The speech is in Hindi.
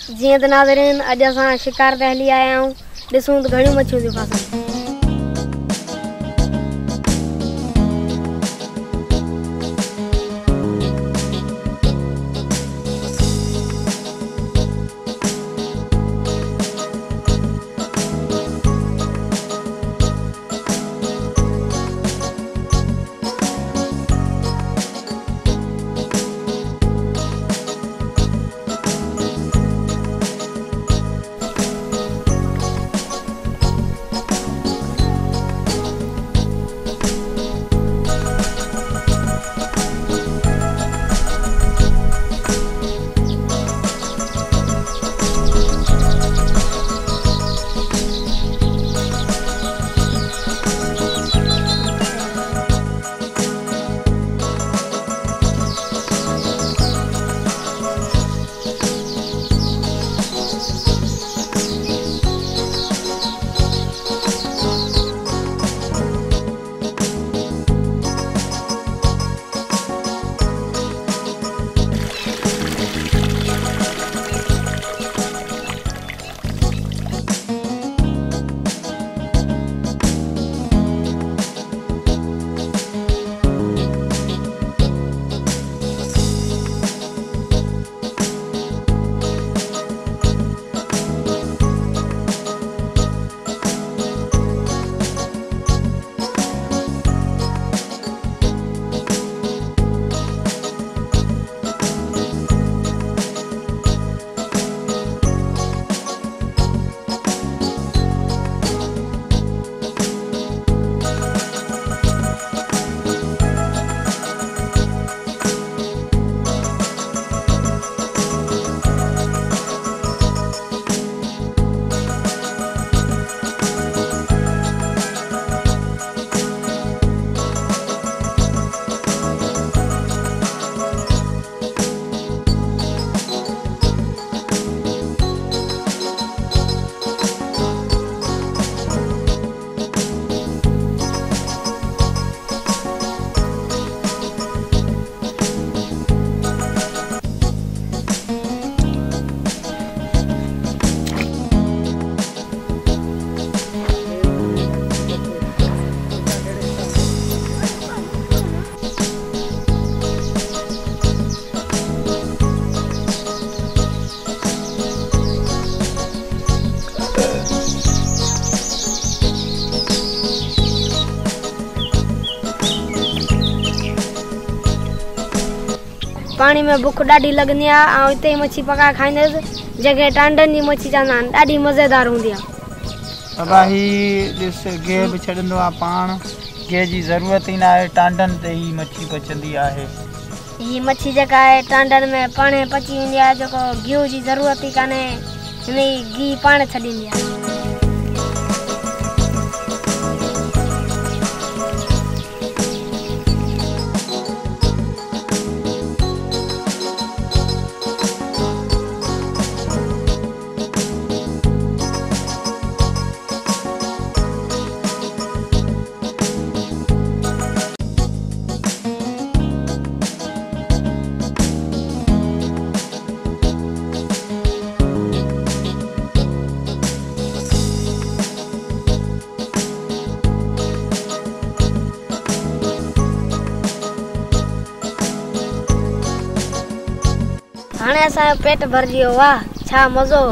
जी तो नाज़रीन अज असां शिकार ते हली आया आहियूं। ॾिसूं त घणियूं मच्छियूं थियूं फासनि। पानी में बुख ॾाढी लॻंदी आहे ऐं हिते ई मच्छी पकाए खाईंदसि जंहिंखे टांडनि जी मच्छी चवंदा आहिनि। ॾाढी मज़ेदार हूंदी आहे। बाबा ही ॾिस गे बि छॾंदो आहे पाण। गे जी ज़रूरत ई न आहे, टांडनि ते ही मच्छी पचंदी आहे। ही मच्छी जेका आहे टांडनि में पाणे पची वेंदी आहे, जेको गिहु जी ज़रूरत ई कान्हे, हिन ई गिहु पाण छॾींदी आहे। हाणे असांजो पेट भरिजी वियो। वाह छा मज़ो।